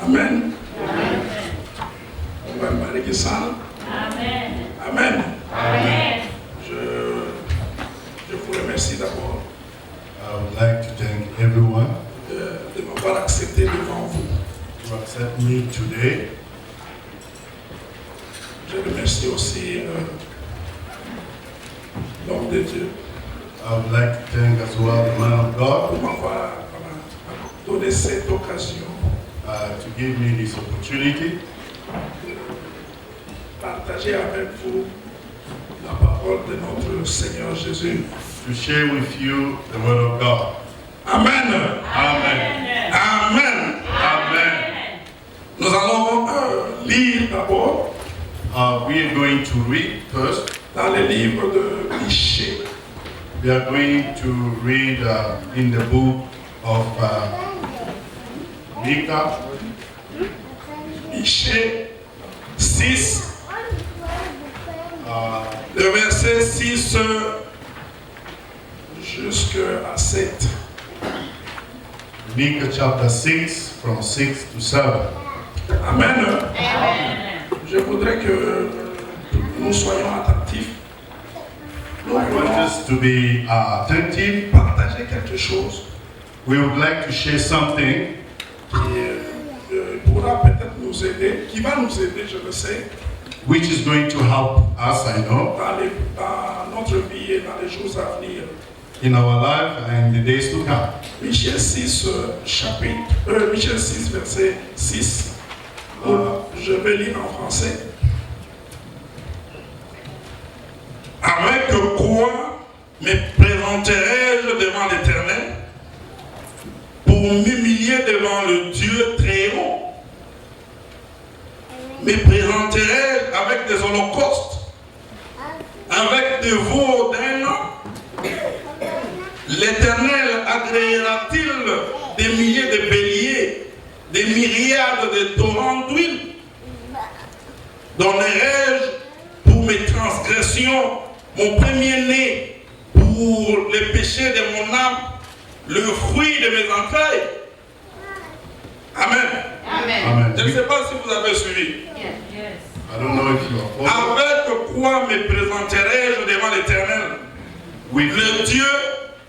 Amen. On va marier ça. Amen. Amen. Amen. Je vous remercie d'abord I would like to thank everyone de m'avoir accepté devant vous. to accept me today. Je remercie aussi l'homme de Dieu I would like to thank as well the man of God pour m'avoir donné cette occasion to give me this opportunity de partager avec vous la parole de notre Seigneur Jésus. to share with you the word of God. Amen. Amen. Amen. Amen. Nous allons lire d'abord We are going to read first. dans le livre de Michée. We are going to read in the book of Micah, Michée 6, le verset 6 jusqu'à 7. Micah chapter 6, from 6 to 7. Amen. Amen. Je voudrais que nous soyons attentifs. Nous I want voulons us to be attentive. partager quelque chose We would like to share something qui pourra peut-être nous aider, qui va nous aider, je le sais, which is going to help us, I know, dans notre vie et dans les jours à venir. in our life and in the days to come. Michée 6, Michée 6, verset 6. Je vais lire en français. Avec quoi me présenterai-je devant l'Éternel pour m'humilier devant le Dieu très haut? Me présenterai-je avec des holocaustes, avec des veaux d'un an? L'Éternel agréera-t-il des milliers de béliers, des myriades de torrents d'huile? Donnerai-je pour mes transgressions mon premier-né, pour les péchés de mon âme, le fruit de mes entrailles? Amen. Amen. Amen. Je ne sais pas si vous avez suivi. Yes. I don't know if you are following. Avec quoi me présenterai-je devant l'Éternel? With Le Dieu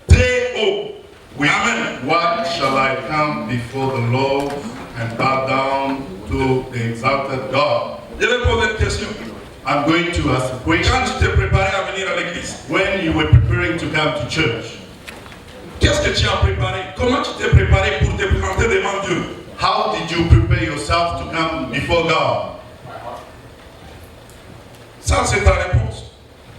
très haut. With Amen. what shall I come before the Lord and bow down to the exalted God? Je vais poser une question. I'm going to ask a question. Quand tu t'es préparé à venir à l'église, When you were preparing to come to church, qu'est-ce que tu as préparé? Comment tu t'es préparé pour te présenter devant Dieu? how did you prepare yourself to come before God? Ça, c'est ta réponse.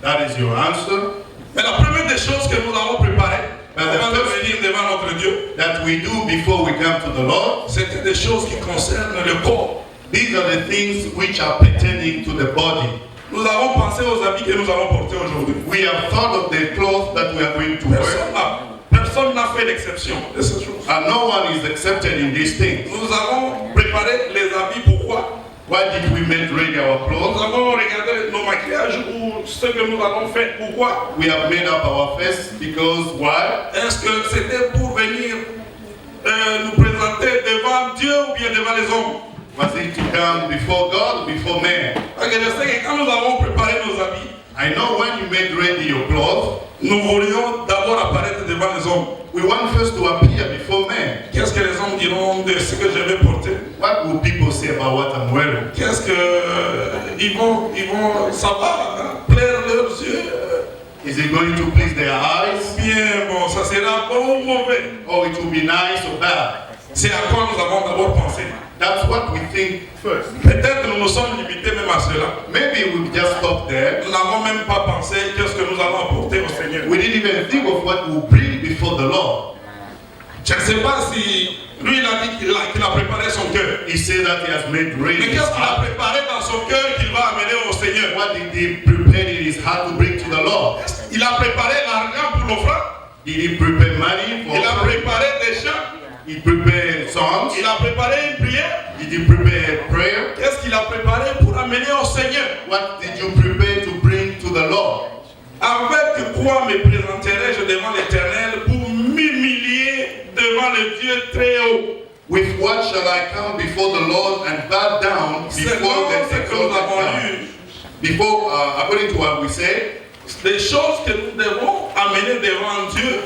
That is your answer. Mais la première des choses que nous avons préparées avant de venir devant notre Dieu, That we do before we come to the Lord. c'était des choses qui concernent le corps. These are the things which are pertaining to the body. Nous avons pensé aux habits que nous allons porter aujourd'hui. We have thought of the clothes that we are going to wear. Personne n'a fait l'exception de ces choses. And no one is accepted in these things. Nous avons préparé les habits. Pourquoi? Why did we make ready our Nous clothes? avons regardé nos maquillages ou ce que nous allons faire. Pourquoi? We have made up our face because why? Est-ce que c'était pour venir nous présenter devant Dieu ou bien devant les hommes? Was it to come before God or before man? Parce que je sais que quand nous avons préparé nos habits, I know when you made ready your clothes, nous voulions d'abord apparaître devant les hommes. we want first to appear before men. Qu'est-ce que les hommes diront de ce que je vais porter? What will people say about what I'm wearing? Qu'est-ce que ils vont ça va plaire leurs yeux? Is it going to please their eyes? Bien, bon, ça sera bon ou mauvais? Or it will be nice or bad? C'est à quoi nous avons d'abord pensé. That's what we think first. Peut-être nous nous sommes limités même à cela. Maybe we'll just stop there. Nous n'avons même pas pensé qu'est-ce que nous allons apporter au Seigneur. We didn't even think of what we'll bring before the Lord. Je ne sais pas si lui il a dit qu'il a préparé son cœur. He said that he has made ready Mais his qu'est-ce qu'il a heart. préparé dans son cœur qu'il va amener what did he prepare in his heart to bring to the Lord? Il a préparé l'argent pour l'offrande. Did he prepare money for Il a offering? préparé des chants. He prepared songs. Il a préparé une prière. Did he prepare prayer? Qu'est-ce qu'il a préparé pour amener au Seigneur? What did you prepare to bring to the Lord? Avec quoi me présenterai-je devant l'Éternel pour m'humilier devant le Dieu très haut? With what shall I come before the Lord and bow down C'est before the ce que nous exalted avons God? lu. Before, according to what we say, Des choses que nous devons amener devant Dieu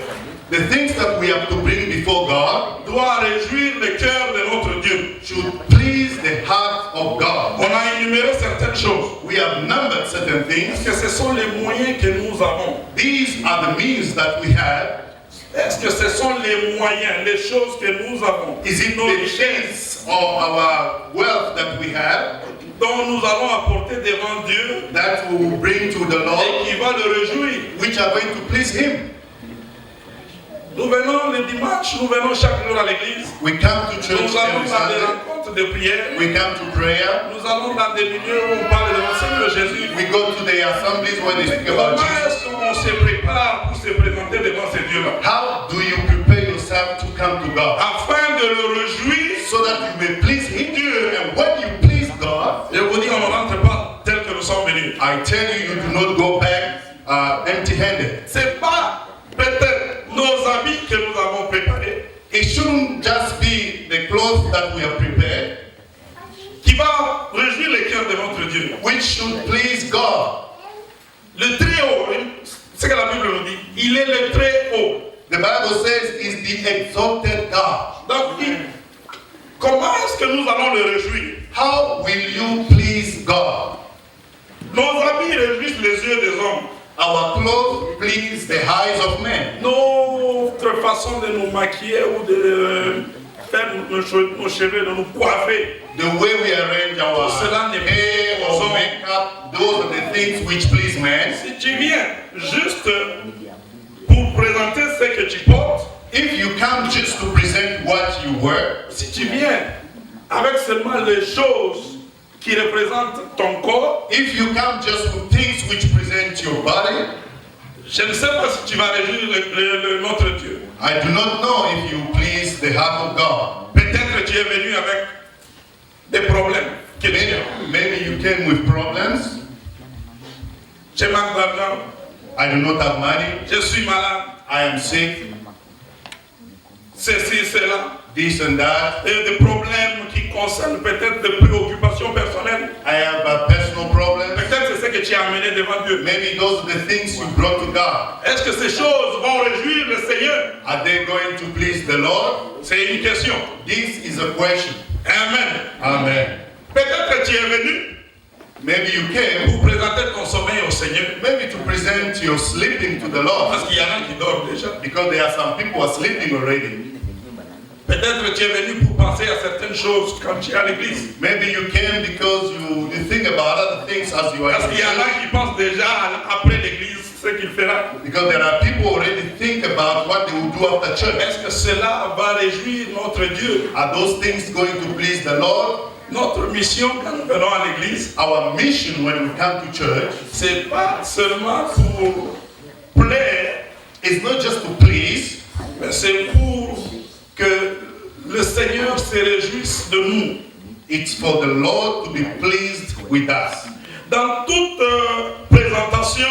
the things that we have to bring before God doivent réjouir le cœur de notre Dieu. should please the heart of God. On a énuméré certaines choses. We have numbered certain Parce things. que ce sont les moyens que nous avons. These are the means that we have. Est-ce que ce sont les moyens, les choses que nous avons? Is it nos the richesses chance of our wealth that we have dont nous allons apporter devant Dieu that we will bring to the et Lord, qui va le réjouir? which are going to please Him? Nous venons le dimanche, nous venons chaque jour à l'église. We come to church Nous allons every dans des Sunday. rencontres de prière. We come to prayer. Nous allons dans des milieux où on parle de notre Seigneur Jésus. We go to the assemblies where they speak about Comment Jesus. est-ce qu'on se prépare pour se présenter devant ces dieux-là? How do you prepare yourself to come to God? Afin de le réjouir, So that you may please Him. And when you please God, je vous dis, on ne rentre pas tel que nous sommes venus. I tell you, you do not go back empty-handed. C'est pas peut-être nos habits que nous avons préparés It shouldn't just be the clothes that we have prepared, qui va réjouir le cœur de notre Dieu. which should please God. Le très haut, c'est ce que la Bible nous dit, il est le très haut. The Bible says is the exalted God. Donc, comment est-ce que nous allons le réjouir? How will you please God? Nos habits réjouissent les yeux des hommes. Our clothes please the eyes of men. Notre façon de nous maquiller ou de faire nos cheveux, de nous coiffer, The way we arrange our Cela n'est pas hair aux or hommes. makeup, those are the things which please men. si tu viens juste pour présenter ce que tu portes, If you come just to present what you wear, si tu viens avec seulement les choses qui représentent ton corps, if you come just with things which present your body, je ne sais pas si tu vas réjouir notre Dieu. I do not know if you please the heart of God. Peut-être que tu es venu avec des problèmes. Que tu as. Maybe you came with problems. Je manque d'argent, I do not have money. je suis malade, I am sick. ceci, cela. This and that. Et des problèmes qui concernent peut-être des préoccupations personnelles. I have a personal problem. Peut-être c'est ce que tu as amené devant Dieu. Maybe those are the things you brought to God. Est-ce que ces choses vont réjouir le Seigneur? Are they going to please the Lord? C'est une question. This is a question. Amen. Amen. Peut-être que tu es venu Maybe you came pour présenter ton sommeil au Seigneur. maybe to present your sleeping to the Lord. Parce qu'il y en a qui dorment déjà. Because there are some people who are sleeping already. Peut-être que tu es venu pour penser à certaines choses quand tu es à l'église. Maybe you came because you think about other things as you are Parce in qu'il y en a church. qui pensent déjà après l'église ce qu'il fera. Because there are people who already think about what they will do after church. Est-ce que cela va réjouir notre Dieu? Are those things going to please the Lord? Notre mission quand nous venons à l'église, Our mission when we come to church c'est pas seulement pour plaire, is not just to please, mais c'est pour que le Seigneur se réjouisse de nous. it's for the Lord to be pleased with us. Dans toute présentation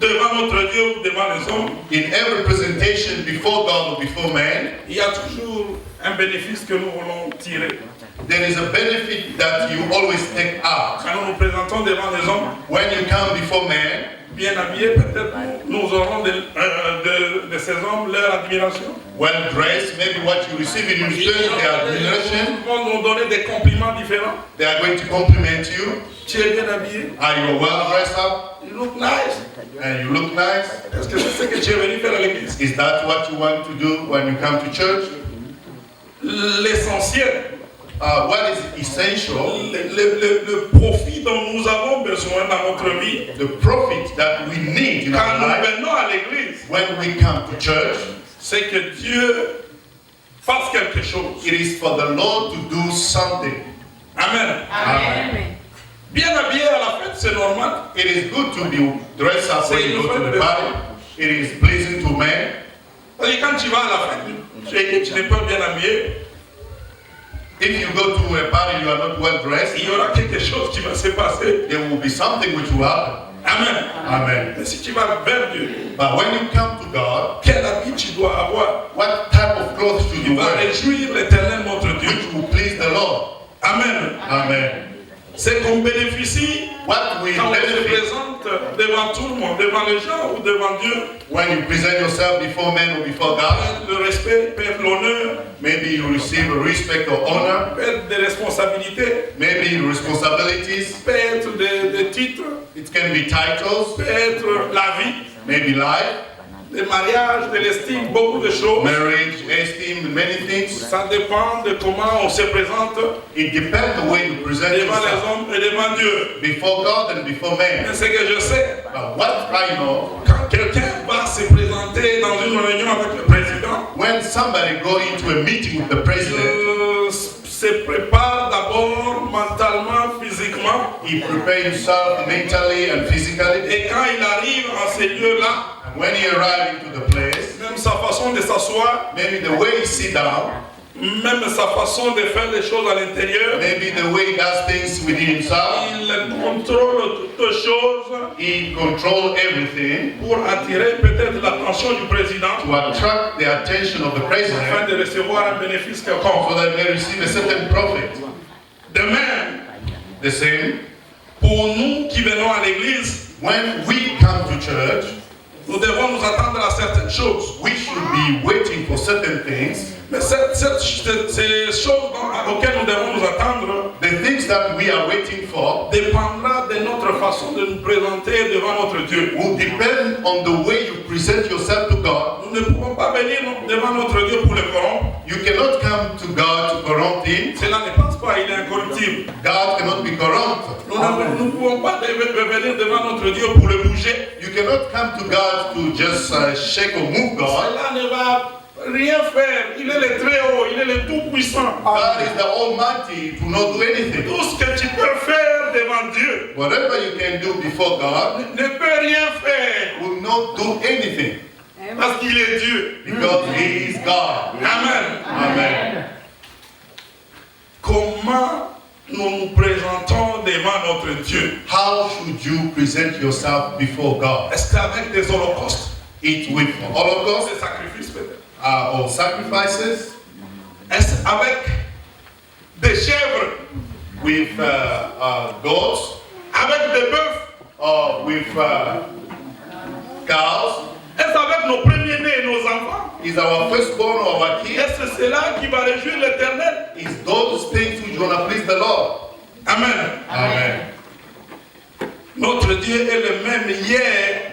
devant notre Dieu ou devant les hommes, In every presentation before God or before man, il y a toujours un bénéfice que nous voulons tirer. there is a benefit that you always take out. Quand nous nous présentons devant les hommes, When you come before man, bien habillés, peut-être nous aurons de ces hommes leur admiration. well dressed, maybe what you receive in return, their admiration, Ils vont nous donner des compliments différents. they are going to compliment you. Tu es bien habillé, Are you well dressed up? you look nice. And you look nice? Est-ce que c'est ce que tu es venu faire à l'église? Is that what you want to do when you come to church? L'essentiel, What is essential, le profit dont nous avons besoin dans notre vie, the profit that we need in quand our nous life venons à l'église, when we come to church, c'est que Dieu fasse quelque chose. it is for the Lord to do something. Amen. Amen. Bien habillé à la fête, c'est normal. It is good to be dressed up when you go to the party. It is pleasing to men. Parce que quand tu vas à la fête, tu n'es pas bien habillé, If you go to a party, you are not well dressed, il y aura quelque chose qui va se passer. there will be something which will happen. Amen. Amen. Mais si tu vas vers Dieu, But when you come to God, quel habit tu dois avoir? what type of clothes should Tu you vas wear réjouir l'Éternel notre Dieu. which will please the Lord? Amen. Amen. C'est qu'on bénéficie What will quand on se benefit présente devant tout le monde, devant les gens ou devant Dieu. when you present yourself before men or before God? Le respect, peut être l'honneur, Maybe you receive a respect or honor, peut être des responsabilités, maybe responsibilities, peut être des titres, it can be titles, peut être la vie, maybe life, des mariages, de l'estime, beaucoup de choses. marriage, esteem, many things. Ça dépend de comment on se présente It depends the way you present devant les yourself hommes et devant Dieu. before God and before Mais man. ce que je sais, But what I know, quand quelqu'un va se présenter dans une réunion avec le président, when somebody go into a meeting with the president, se prépare d'abord mentalement, physiquement, he prepare himself mentally and physically. et quand il arrive en ces lieux-là, And when he arrive into the place, même sa façon de s'asseoir, maybe the way he sit down, même sa façon de faire les choses à l'intérieur, maybe the way he does things within himself, il contrôle toutes choses he control everything pour attirer peut-être l'attention du président to attract the attention of the afin president de recevoir un bénéfice so quelconque. that they receive a certain profit. De même, The same, pour nous qui venons à l'église, when we come to church, nous devons nous attendre à certaines choses. we should be waiting for certain things. Mais ces choses auxquelles nous devons nous attendre The things that we are waiting for dépendra de notre façon de nous présenter devant notre Dieu. will depend on the way you present yourself to God. Nous ne pouvons pas venir devant notre Dieu pour le corrompre. You cannot come to God to corrupt him. Cela ne passe pas, il est incorruptible. God cannot be corrupt. Nous ne pouvons pas venir devant notre Dieu pour le bouger. You cannot come to God to just shake or move God. Cela ne va rien faire. Il est le très haut, il est le tout puissant. God is the Almighty to not do anything. Tout ce que tu peux faire devant Dieu Whatever you can do before God ne peut rien faire will not do anything parce qu'il est Dieu. because He is God. Amen. Amen. Comment nous nous présentons devant notre Dieu? How should you present yourself before God? Est-ce qu'avec des holocaustes, It with holocaust des sacrifices peut-être? or sacrifices, Est-ce avec des chèvres, with goats, avec des bœufs? or with cows? Est-ce avec nos premiers-nés et nos enfants? Is our firstborn or our kids? Est-ce cela qui va réjouir l'Éternel? Is those things which gonna please the Lord? Amen. Amen. Notre Dieu est le même hier,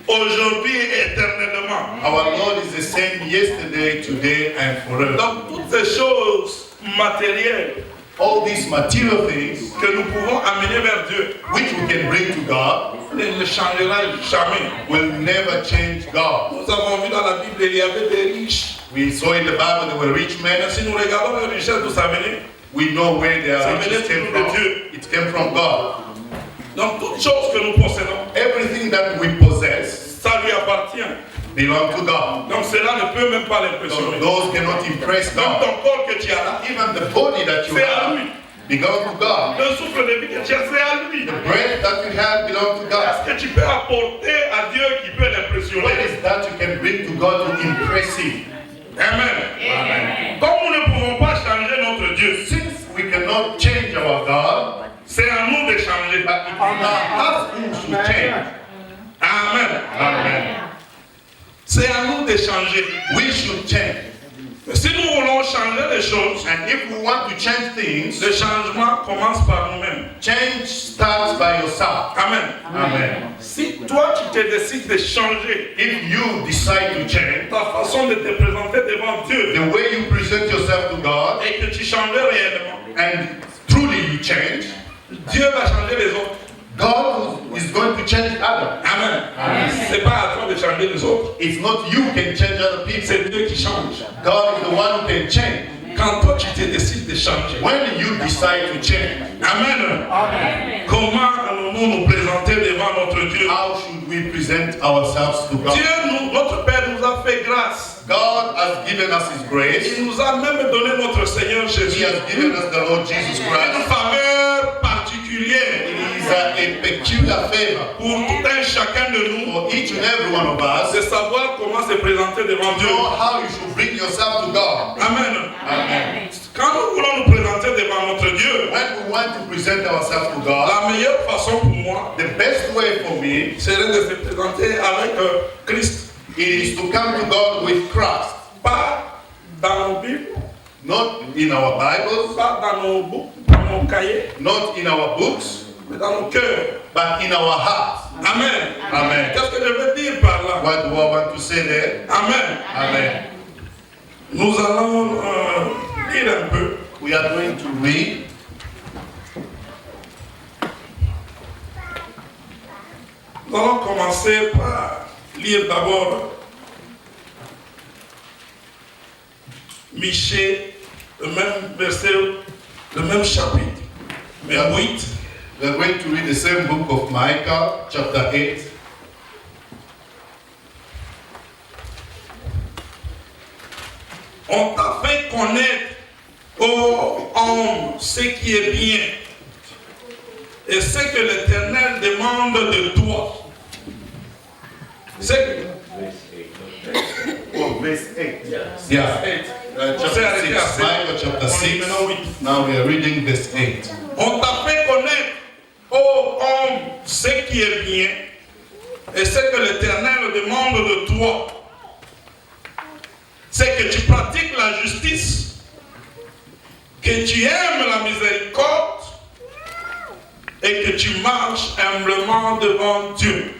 aujourd'hui et éternellement. Our Lord is the same yesterday, today, and forever. Donc toutes ces choses matérielles All these material things que nous pouvons amener vers Dieu which we can bring to God ne changera jamais. will never change God. Nous avons vu dans la Bible, il y avait des riches. We saw in the Bible there were rich men. Mais si nous regardons les richesses d'où ça venait, We know where their Ça riches venait came toujours de from. Dieu. It came from God. donc toutes choses que nous possédons, Everything that we possess ça lui appartient. belongs to God. Donc cela ne peut même pas So l'impressionner. those cannot impress Même God. ton corps que tu as là, Even the body that you c'est à have lui. belongs to God. Le souffle de vie que tu as, c'est à lui. The breath that you have belongs to God. Qu'est-ce que tu peux apporter à Dieu qui peut What l'impressionner? is that you can bring to God to impress Him? Amen. Amen. Comme nous ne pouvons pas changer notre Dieu, Since we cannot change our God, c'est à nous de changer. but it is us who should change. Amen. Amen. C'est à nous de changer. We should change. Mais si nous voulons changer les choses, And if we want to change things, le changement commence par nous-mêmes. change starts by yourself. Amen. Amen. Si toi tu te décides de changer If you decide to change, ta façon de te présenter devant Dieu the way you present yourself to God, et que tu changes réellement, and truly you change, Dieu va changer les autres. God is going to change others. Amen. Amen. C'est pas à toi de changer les autres. It's not you can change other people. C'est Dieu qui change. God is the one who can change. Quand toi tu te décides de changer. When you decide to change, Amen. Amen. Comment allons-nous devons-nous nous présenter devant notre Dieu? How should we present ourselves to God? Dieu, notre Père, nous a fait grâce. God has given us His grace. Il nous a même donné notre Seigneur He Jésus. has given us the Lord Jesus Une Christ. faveur particulière It is a peculiar favor pour tout un chacun de nous for each and every one of us de savoir comment se présenter devant to Dieu. know how you should bring yourself to God. Amen. Amen. Quand nous voulons nous présenter devant notre Dieu, When we want to present ourselves to God, la meilleure façon pour moi the best way for me serait de se présenter avec Christ. it is to come to God with Christ. Pas dans nos Bibles, Not in our Bibles, pas dans nos boucs, dans nos cahiers, not in our books, mais dans nos cœurs. but in our hearts. Amen. Amen. Qu'est-ce que je veux dire par là? What do I want to say there? Amen. Amen. Nous allons lire un peu. We are going to read. Nous allons commencer par lire d'abord Michée, le même verset, le même chapitre, mais 8. We are going to read the same book of Micah, chapter 8. On t'a fait connaître, ô homme, ce qui est bien et ce que l'Éternel demande de toi. C'est Oh, verse 8. Yeah. Chapter 6. Micah, chapter 6. Now we are reading verse 8. On t'a fait connaître, ô homme, ce qui est bien et ce que l'Éternel demande de toi. C'est que tu pratiques la justice, que tu aimes la miséricorde et que tu marches humblement devant Dieu.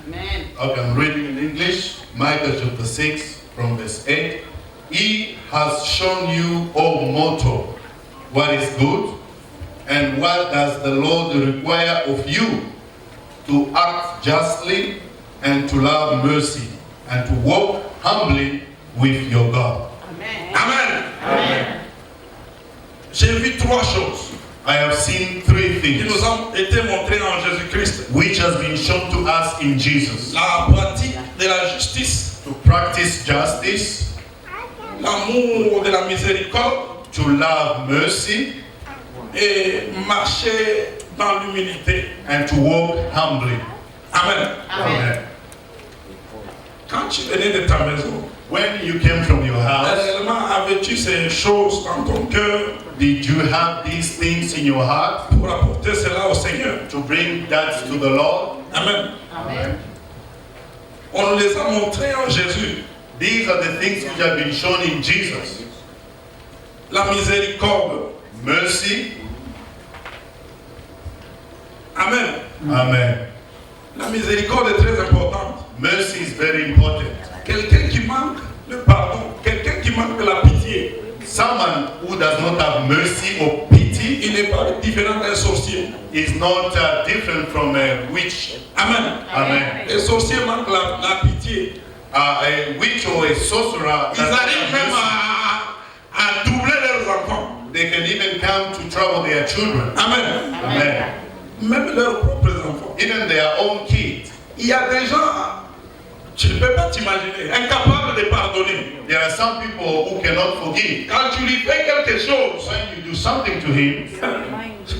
Amen. Okay, I'm reading in English. Micah chapter 6 from verse 8. He has shown you, O mortal, what is good, and what does the Lord require of you? To act justly, and to love mercy, and to walk humbly with your God. Amen. Amen. Amen. J'ai vu trois choses I have seen three qui nous things ont été montrées en Jésus-Christ. which has been shown to us in Jesus. La pratique de la justice, To practice justice, l'amour de la miséricorde to love mercy, et marcher dans l'humilité. and to walk humbly. Amen. Amen. Quand tu venais de ta maison, When you came from your house, réellement avais-tu ces choses dans ton cœur did you have these things in your heart pour apporter cela au Seigneur? to bring that to the Lord? Amen. Amen. On nous les a montrés en Jésus. These are the things which have been shown in Jesus. La miséricorde. Mercy. Amen. Amen. La miséricorde est très importante. Mercy is very important. Quelqu'un qui manque le pardon, quelqu'un qui manque la pitié, Someone who does not have mercy or pity il n'est pas différent d'un sorcier. is not different from a witch. Amen. Amen. Les sorciers manquent la pitié. A witch or a sorcerer, Ils arrivent même à troubler leurs enfants. they can even come to trouble their children. Amen. Amen. Même leurs propres enfants. Even their own kids. Il y a des gens, tu ne peux pas t'imaginer, incapables de pardonner. There are some people who cannot forgive. Quand tu lui fais quelque chose, When you do something to him,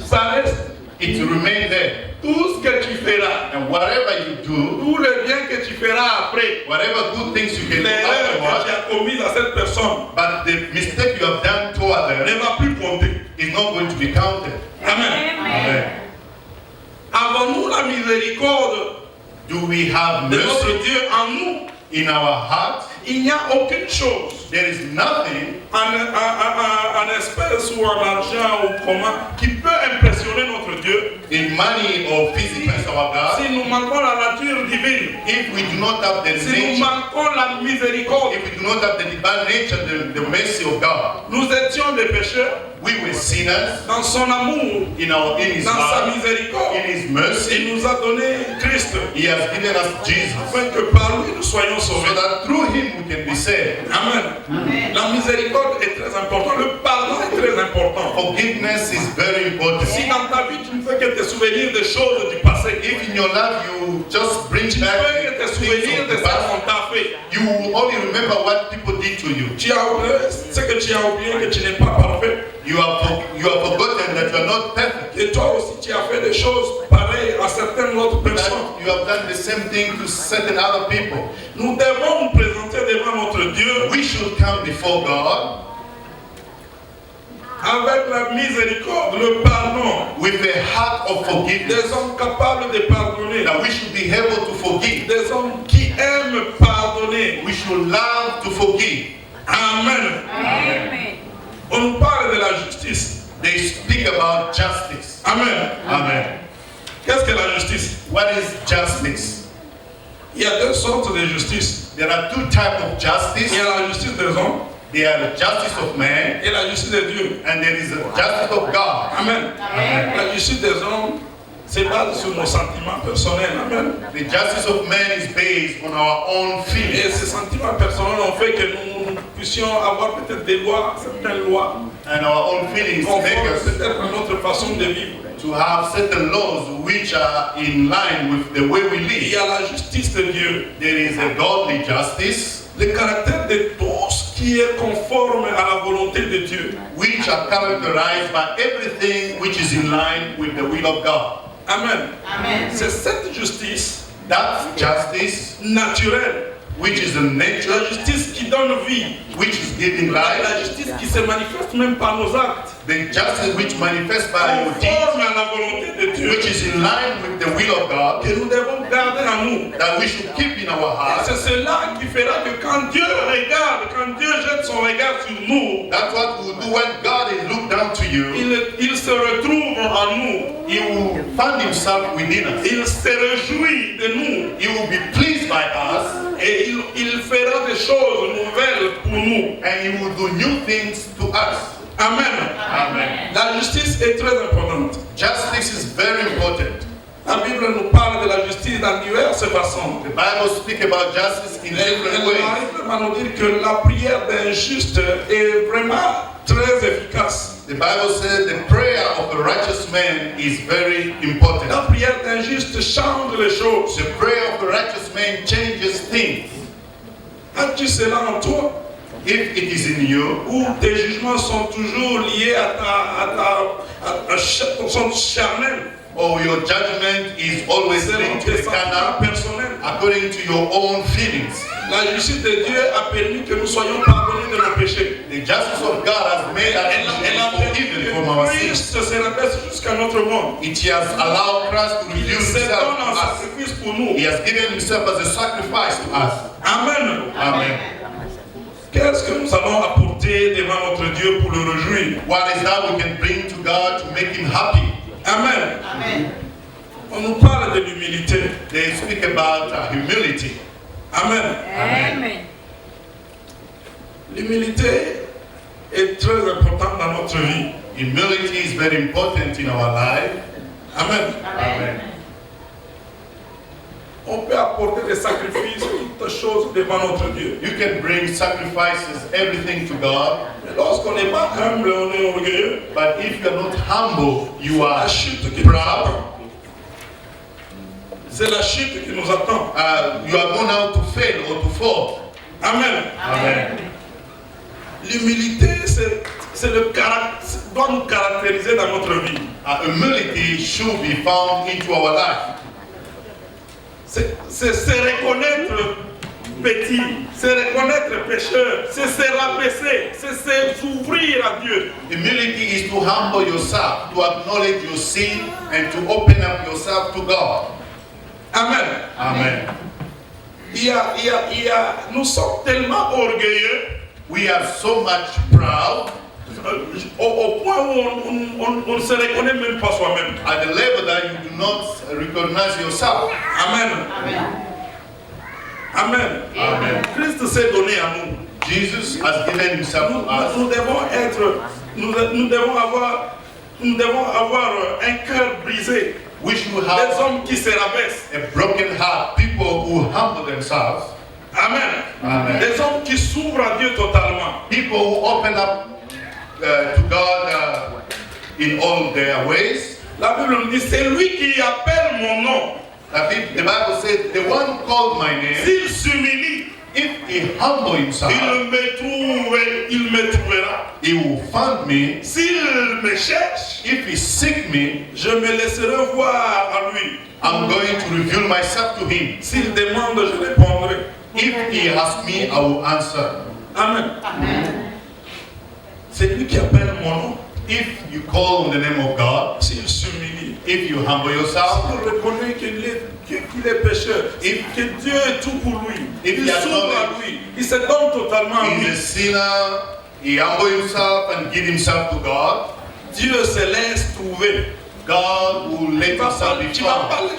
ça reste. it will remain there. Tout ce que tu feras, And whatever you do, tout le bien que tu feras après, whatever good things you can do l'erreur que tu afterwards, as commise à cette personne but the mistake you have done toward ne them va plus compter. is not going to be counted. Amen. Amen. Avons-nous la miséricorde Do we have de notre mercy Dieu en nous? in our heart? Il n'y a aucune chose There is nothing en espèce ou en argent ou comment qui peut impressionner notre Dieu in money or physical as our God. si nous manquons la nature divine, If we do not have the si nous nature, manquons la miséricorde. if we do not have the divine nature, the mercy of God, Nous étions des pécheurs. we were sinners Dans son amour, in His dans sa love, miséricorde, in His mercy. il nous a donné Christ, He has given us Jesus, afin que par lui nous soyons so sauvés. that through Him we can be saved. Amen. Amen. La miséricorde est très importante, le pardon est très important. Forgiveness is very important. Si dans ta vie tu ne fais que te souvenir des choses du passé, passé. If in your life you just bring Tu back peux te the things souvenir of de the ce past, qu'on t'a fait. you will only remember what people did to you. Tu as oublié ce que tu as oublié, que tu n'es pas parfait. You have forgotten that you are not perfect. Et toi aussi, tu as fait des choses pareilles à certaines autres personnes. That you have done the same thing to certain other people. Nous devons nous présenter devant notre Dieu We should come before God avec la miséricorde, le pardon. with a heart of forgiveness. Des hommes capables de pardonner. That we should be able to forgive. Des hommes qui aiment pardonner. We should love to forgive. Amen. Amen. On nous parle de la justice. They speak about justice. Amen. Amen. Qu'est-ce que la justice? What is justice? Il y a deux sortes de justice. There are two types of Il justice. y a la justice des hommes There are the justice of man et la justice de Dieu. and there is the justice of God. Amen. Amen. La justice des hommes se base sur nos sentiments personnels. Amen. The justice of man is based on our own Et feelings. ces sentiments personnels ont fait que nous puissions avoir peut-être des lois, certaines lois, And our own feelings make conformes us peut-être à notre façon de vivre. to have certain laws which are in line with the way we Il y live. a la justice de Dieu. There is a godly justice Le caractère de tout ce qui est conforme à la volonté de Dieu. which are characterized by everything which is in line with the will of God. Amen. Amen. C'est cette justice That justice naturelle, which is in la nature, justice qui donne vie, which is giving la life, justice qui se manifeste même par nos actes, the justice which manifests by your deeds, conforme à la volonté de Dieu, which is in line with the will of God, que nous devons garder en nous. that we should keep in our Et hearts. c'est cela qui fera que quand Dieu regarde, quand Dieu jette son regard sur nous, That's what we will do when God is looked down to you. il se retrouve en nous, He will find himself within us. il se réjouit de nous He will be pleased by us, et il fera des choses nouvelles pour nous. and he will do new things to us. Amen. Amen. La justice est très importante. Justice is very important. La Bible nous parle de la justice dans diverses façons. The Bible speaks about justice in different Elle ways. arrive à nous dire que la prière d'un juste est vraiment très efficace. The Bible says the prayer of a righteous man is very important. La prière d'un juste change les choses. The prayer of a righteous man changes things. As-tu cela en toi? If it is in you, Où tes jugements sont toujours liés sont charnels, or your judgment is always selon linked to tes the sentiments carnal, personnels. according to your own feelings. La justice de Dieu a permis que nous soyons pardonnés de nos péchés. The justice of God has made us Elle a permis forgiven from our que sins. Christ se rabaisse jusqu'à notre mort. It has allowed Christ to Il reveal se himself donne to en us. sacrifice pour nous. He has given himself as a sacrifice to us. Amen. Amen. Qu'est-ce que nous allons apporter devant notre Dieu pour le réjouir? What is that we can bring to God to make him happy? Amen. Amen. On nous parle de l'humilité. They speak about humility. Amen. Amen. L'humilité est très importante dans notre vie. Humility is very important in our life. Amen. Amen. On peut apporter des sacrifices, toutes choses devant notre Dieu. You can bring sacrifices, everything to God, Mais lorsqu'on n'est pas humble, on est orgueilleux. but if you are not humble, you La are chute qui nous proud. attend. C'est la chute qui nous attend. You are going out to fail or to fall. Amen. Amen. L'humilité, c'est le caractère, doit nous caractériser dans notre vie. Humility should be found into our life. C'est se reconnaître petit, se reconnaître pécheur, c'est se rabaisser, c'est s'ouvrir à Dieu. Humility is to humble yourself, to acknowledge your sin, and to open up yourself to God. Amen. Amen. Nous sommes tellement orgueilleux We are so much proud au point où on ne se reconnaît même pas soi-même. at the level that you do not recognize yourself. Amen. Amen. Amen. Christ s'est donné à nous. Jesus has given himself to us. Nous devons avoir un cœur brisé. We should Des have hommes qui se rabaissent. a broken heart, people who humble themselves, Amen. Amen. Des hommes qui s'ouvrent à Dieu totalement. people who open up to God in all their ways. La Bible nous dit, c'est lui qui appelle mon nom. The Bible says, the one who called my name, s'il s'humilie, if he humble himself, il me trouvera. he will find me. S'il me cherche, If he seek me, je me laisserai voir à lui. I'm going to reveal myself to him. S'il demande, je répondrai. If he asks me, I will answer. Amen. Amen. C'est lui qui appelle mon nom. If you call on the name of God, S'il s'humilie, if you humble yourself, s'il reconnaît qu'il est pécheur, que Dieu est tout pour lui, If il he s'ouvre à lui, il se donne totalement à he's lui. a sinner, he humble himself and give himself to God, Dieu se laisse trouver. God will let himself be found.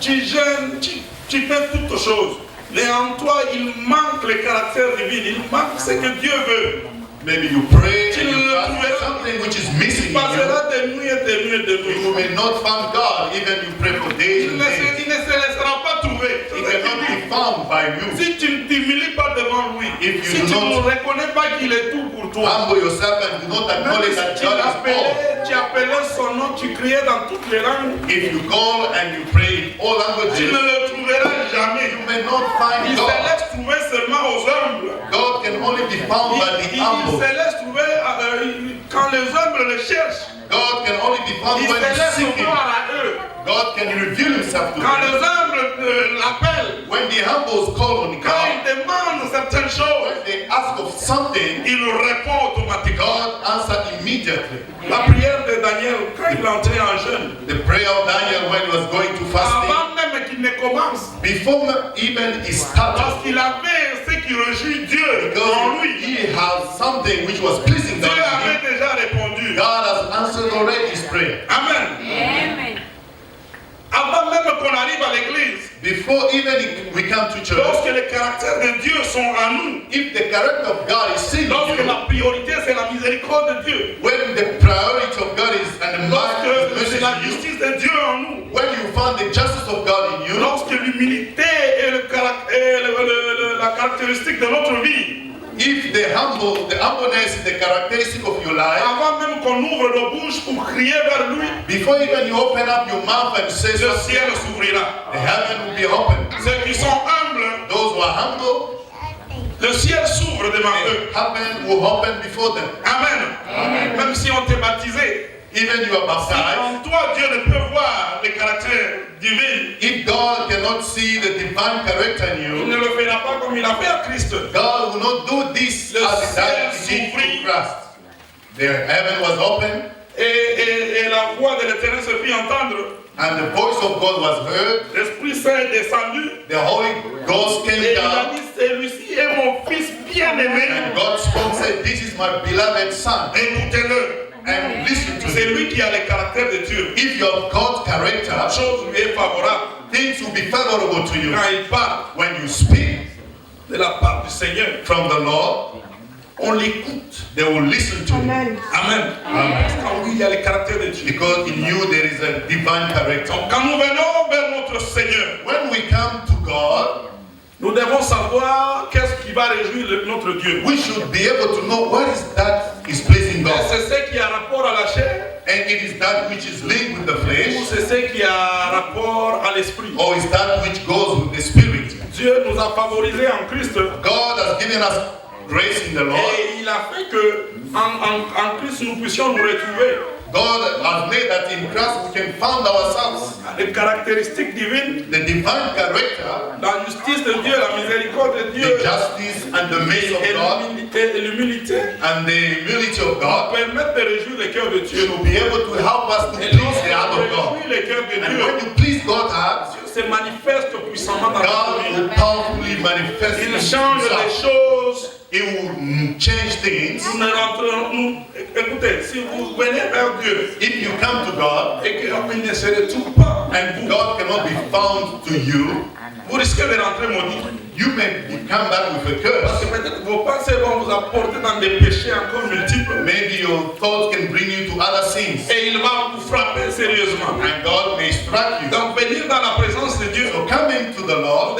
Tu jeûnes, tu fais toutes choses. Mais en toi, il manque le caractère divin, il manque ce que Dieu veut. Maybe you pray Tu and ne you le ask trouveras. something which is Tu missing in you. passeras des nuits et des nuits et des You nuits. may not find God, even you pray for days Il and ne days. se laissera pas trouver. He cannot be found by you. Si tu ne t'humilies pas devant lui, If you si do tu ne not reconnais pas qu'il est tout pour toi, Humble yourself and do not même acknowledge si that tu God is all. appelais son nom, tu criais dans toutes les langues, If you call and you pray in all tu ne languages, le trouveras jamais. you may not find Il se God. laisse trouver seulement aux humbles. God can only be found by the Il humble. se laisse trouver quand les humbles le cherchent. God can only be found Il when se you laisse seek Him. voir à eux. God can reveal Himself to Quand them. les humbles l'appellent, When the humbles call on quand God, ils demandent certaines choses, when they ask of something, il répond automatiquement. God answers immediately. La prière de Daniel, quand il entrait en jeûne, The prayer of Daniel when he was going to fasting, avant même qu'il ne commence, before even he started, parce qu'il avait ce qui réjouit Dieu en because lui, he had something which was pleasing Dieu God to him, avait déjà répondu. God has answered already his prayer. Amen. Amen. Avant même qu'on arrive à l'église, Before even we come to church, lorsque les caractères de Dieu sont en nous, if the character of God is seen in lorsque you, la priorité c'est la miséricorde de Dieu, when the priority of God is and the mind lorsque is c'est la in you, justice de Dieu en nous, when you find the justice of God in you, lorsque l'humilité est la caractéristique de notre vie, if the humbleness is the characteristic of your life, avant même qu'on ouvre nos bouches pour crier vers lui, before even you open up your mouth and say le something, ciel s'ouvrira. the heaven will be open. Ceux qui sont humbles, Those who are humble, le ciel s'ouvre devant eux. the heaven will open before them. Amen. Même si on t'est baptisé, Even you are baptized, en toi Dieu ne peut voir le caractère divin. if God cannot see the divine character in Il you, ne le fera pas comme il a fait à Christ. God will not do this Le as that ciel he did s'ouvrit. to Christ. The heaven was open, Et la voix de l'Éternel se fit entendre. and the voice of God was heard. L'Esprit Saint est descendu. The Holy Ghost Et came il a down, dit, celui-ci est mon fils bien-aimé. and God spoke, said, "This is my beloved son," Écoutez-le. and listen to C'est him. lui qui a le caractère de Dieu. If you have God's La character, chose lui est favorable. things will be favorable to you. Quand il parle When you speak de la part du Seigneur, from the Lord, on l'écoute. they will listen to you. Amen. Parce qu'en lui, il y a le caractère de Dieu. Because in you there is a divine character. Donc, quand nous venons vers notre Seigneur, When we come to God, nous devons savoir qu'est-ce qui va réjouir notre Dieu. we should be able to know what is that is pleasing Et God. c'est ce qui a rapport à la chair, And it is that which is linked with the ou flesh, c'est ce qui a rapport à l'esprit. or is that which goes with the spirit. Dieu nous a favorisés en Christ. God has given us grace in the Lord. Et il a fait que en Christ nous puissions nous retrouver. God has made that in Christ we can find ourselves. Les caractéristiques divines, The divine character, la justice de Dieu, la miséricorde de Dieu, the justice and the mercy of et God, l'humilité and the humility of God permettent de réjouir le cœur de Dieu. will be able to help us to Et please lorsqu'on the heart of God. réjouit le cœur de And Dieu, when you please God's heart, Dieu se manifeste puissamment dans notre God vie. will powerfully manifest Il himself. change les choses. He will change things. Nous ne rentrons, écoutez, si vous venez vers Dieu If you come to God et qu'il ne se retrouve pas en and vous, God cannot be found to you, vous risquez de rentrer maudit. you may come back with a Parce que curse. peut-être vos pensées vont vous apporter dans des péchés encore multiples. Maybe your thoughts can bring you to other sins, Et il va vous frapper sérieusement. and God may strike you. Donc venir dans la présence de Dieu, So coming to the Lord,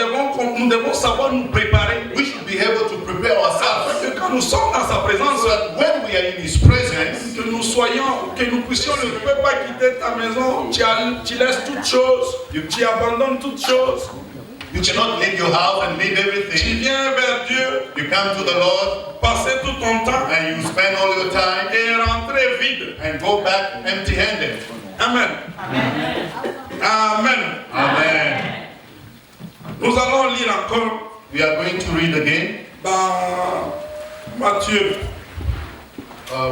nous devons savoir nous préparer. we should be able to prepare Afin ourselves que quand nous sommes dans sa présence, so that when we are in His presence, sense. Que nous soyons, que nous puissions ne peux pas quitter ta maison. Tu laisses toutes choses, tu abandonnes toutes choses. You cannot leave your house and leave Tu everything. viens vers Dieu, You come to the Lord passer tout ton temps and you spend all your time et rentrer vide. and go back empty-handed. Amen. Amen. Amen. Nous allons lire encore We are going to read again. dans Matthieu.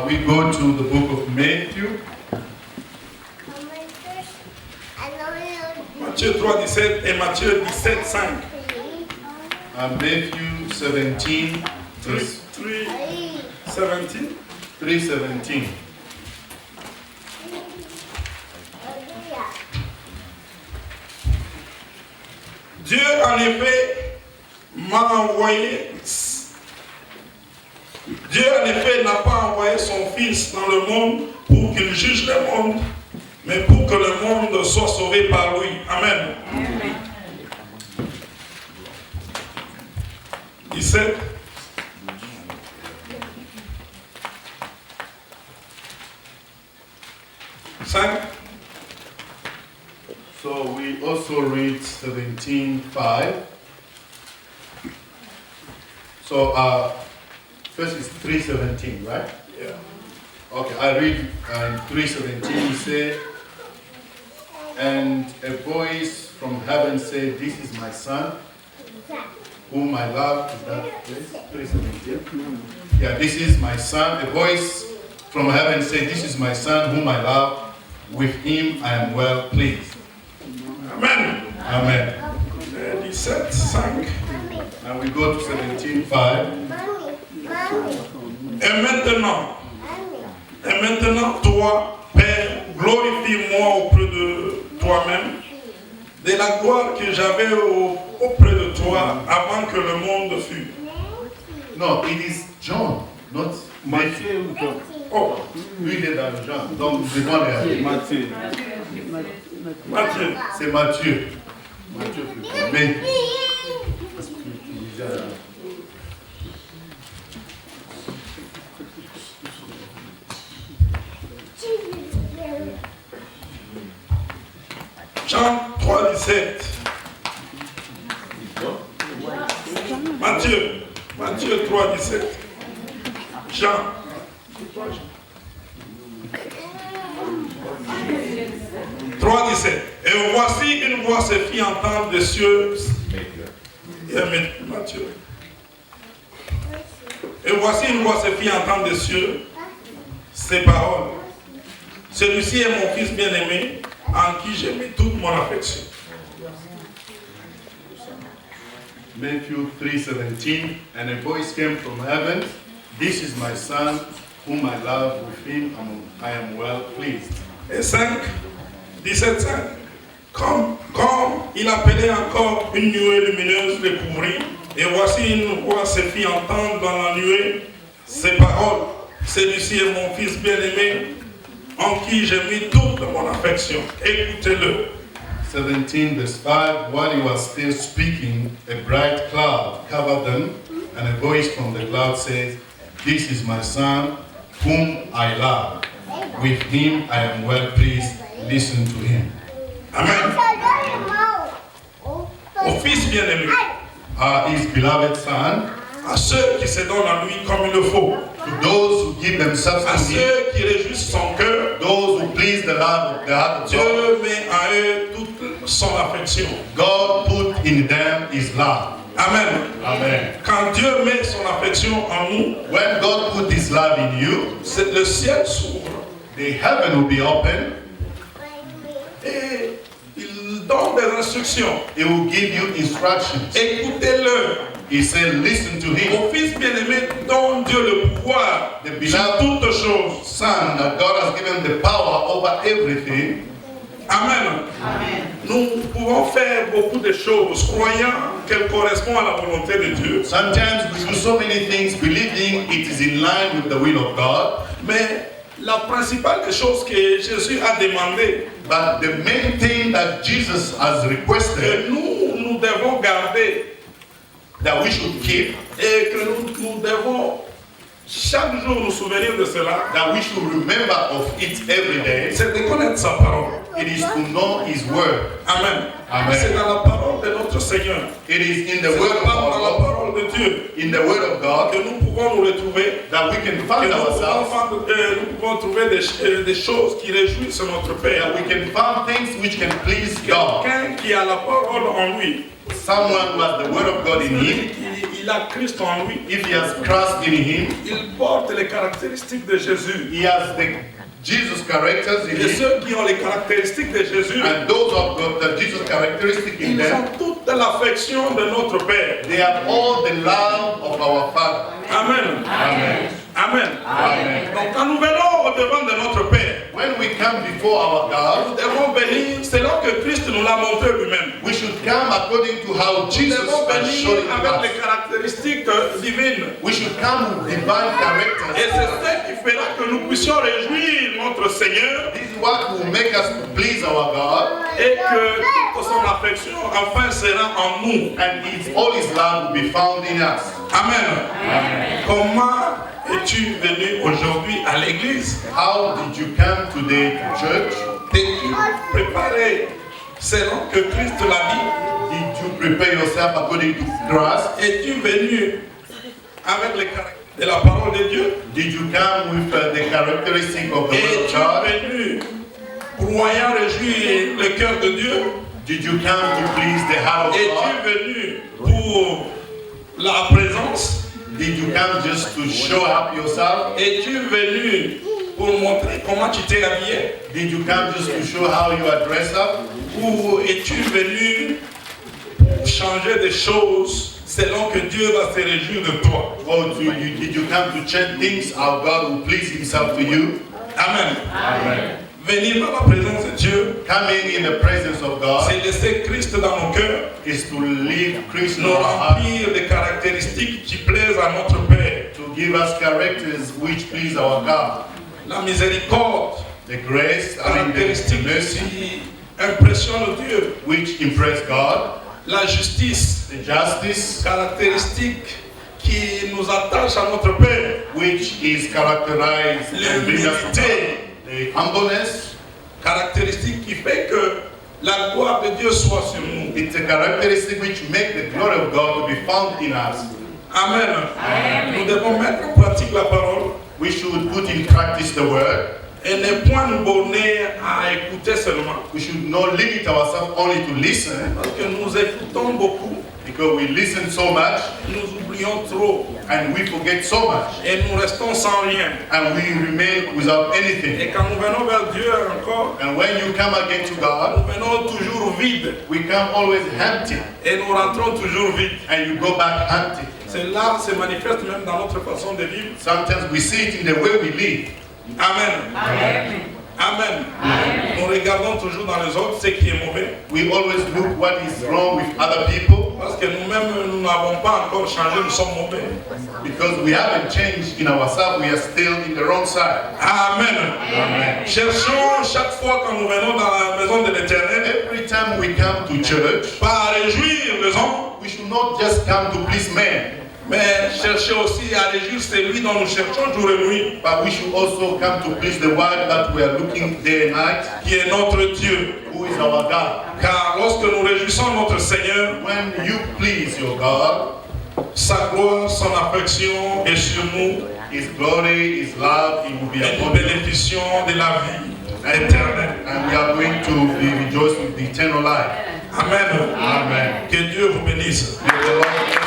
We go to the book of Matthew. Matthieu 3, 17 et Matthieu 17, 5. Matthew 17, 3, verse 17. 3:17. Dieu, en effet, m'a envoyé. Dieu, en effet, n'a pas envoyé son Fils dans le monde pour qu'il juge le monde, mais pour que le monde soit sauvé par lui. Amen. 17. So we also read 17:5. So first is 3:17, right? Yeah. Okay, I read in 3:17. He said, and a voice from heaven said, "This is my son, whom I love." Is that place? 3:17. Yeah, this is my son. A voice from heaven said, "This is my son, whom I love. With him I am well pleased." Amen. Amen. 17, 5. And we go to 17:5. Et maintenant, toi, Père, glorifie-moi auprès de toi-même, de la gloire que j'avais auprès de toi avant que le monde fût. No, it is John, not Matthew. Oh, Lui, il est dans Jean. Donc, je dois aller. Matthieu. Matthieu. C'est Matthieu. Matthieu plutôt. Mais, Jean 3, 17. Matthieu 3, 17. Jean. 3, 17. Et voici une voix se fit entendre des cieux. Matthieu. Et voici une voix se fit entendre des cieux ces paroles. Celui-ci est mon fils bien-aimé, en qui j'ai mis toute mon affection. Matthew 3:17, and a voice came from heaven, "This is my son, whom I love. With him I am well pleased." Et 5, 17, 5. Comme il appelait encore, une nuée lumineuse le couvrit, et voici une voix se fit entendre dans la nuée ces paroles. Celui-ci est mon fils bien-aimé, en qui j'ai mis toute mon affection. Écoutez-le. 17 verse 5, while he was still speaking, a bright cloud covered them, and a voice from the cloud says, "This is my son, whom I love. With him I am well pleased. Listen to him." Amen. Au fils bien-aimé, His beloved son, à ceux qui se donnent à lui comme il le faut, to those who give themselves à to him, ceux qui réjouissent son cœur, those who please the heart of God, Dieu met à eux toute son affection. God put in them his love. Amen. Amen. Quand Dieu met son affection en nous, When God put his love in you, c'est le ciel s'ouvre the heaven will be open. et il donne des instructions. He will give you instructions. Écoutez-le. He said, "Listen to him." Au fils bien-aimé, donne Dieu le pouvoir The sur beloved toutes choses. son that God has given the power over everything. Amen. Nous pouvons faire beaucoup de choses croyant qu'elles correspondent à la volonté de Dieu. Sometimes we do so many things believing it is in line with the will of God, Mais la principale des choses que Jésus a demandé, but the main thing that Jesus has requested que nous devons garder that we should keep et que nous devons chaque jour nous souvenir de cela, that we should remember of it every day, c'est de connaître sa parole. it is to know His Word. Amen. Amen. C'est dans la parole de notre Seigneur. It is in the C'est Word of dans la God, parole de Dieu in the Word of God, que nous pouvons nous retrouver, that we can que find nous ourselves, pouvons trouver des choses qui réjouissent notre Père. that we can find things which can please God. Quelqu'un qui a la parole en lui, Someone who has the Word of God in him, il a Christ en lui, if he has Christ in him, il porte les caractéristiques de Jésus. he has the Jesus characters in Et him, ceux qui ont les caractéristiques de Jésus, and those who have got the Jesus characteristic in ils them, ont toute l'affection de notre Père. they have all the love of our Father. Amen. Amen. Amen. Amen. Donc quand nous venons au devant de notre Père, When we come before our nous God, devons venir, c'est là que Christ nous l'a montré lui-même. we should come according to how Nous Jesus devons has shown venir it to avec us. les caractéristiques divines. We should come with divine Et characters. c'est ce qui fera que nous puissions réjouir notre Seigneur This is what will make us please our God, et que toute son affection enfin sera en nous. and all His love will be found in us. Amen. Comment es-tu venu aujourd'hui à l'église? How did you come today to church? T'es-tu préparé selon que Christ l'a dit? Did you prepare yourself according to Christ? Es-tu venu avec les caractères de la parole de Dieu? Did you come with the characteristic of the Word of Es-tu God? venu croyant réjouir le cœur de Dieu? Did you come to please the heart of God? Es-tu venu pour la présence? Did you come just to show up yourself? Es-tu venu pour montrer comment tu t'es habillé? Did you come just to show how you are dressed up? Ou es-tu venu pour changer des choses selon que Dieu va se réjouir de toi? Or did you come to change things how God will please Himself to you? Amen. Amen. Venir dans la présence de Dieu, Coming in the presence of God c'est laisser Christ dans nos cœurs, is to leave Christ in nous our heart, remplir des caractéristiques qui plaisent à notre Père. to give us characters which please our God. La miséricorde, The grace, I mean the caractéristique mercy, qui impressionne Dieu. which impress God. La justice, The justice, caractéristique qui nous attache à notre Père. which is characterized and bring us to God. The humbleness, Caractéristique qui fait que la gloire de Dieu soit sur nous. it's a characteristic which make the glory of God to be found in us. Amen. Nous devons mettre en pratique la parole We should put in practice the word. et ne point nous borner à écouter seulement. We should not limit ourselves only to listen, Parce que nous écoutons beaucoup, because we listen so much nous oublions trop and we forget so much, et nous restons sans rien. and we remain without anything. Et quand nous venons vers Dieu encore, And when you come again to nous God, venons toujours vides we come always empty, et nous rentrons toujours vides. and you go back empty. Cela se manifeste même dans notre façon de vivre. Sometimes we see it in the way we live. Amen. Amen. Nous regardons toujours dans les autres ce qui est mauvais. We always look what is wrong with other people, Parce que nous-mêmes, nous n'avons pas encore changé, nous sommes mauvais. because we haven't changed in ourselves. We are still in the wrong side. Amen. Amen. Cherchons chaque fois quand nous venons dans la maison de l'Éternel, Every time we come to church, pas à réjouir les hommes, we should not just come to please men, mais chercher aussi à réjouir celui dont nous cherchons jour et nuit, but we should also come to please the one that we are looking day and night, qui est notre Dieu. who is our God. Car lorsque nous réjouissons notre Seigneur, When you please your God, sa gloire, son affection est sur nous His glory, His love, it will be et nous upon you. bénéficions de la vie éternelle. And we are going to be rejoiced with the eternal life. Amen. Amen. Que Dieu vous bénisse. May the Lord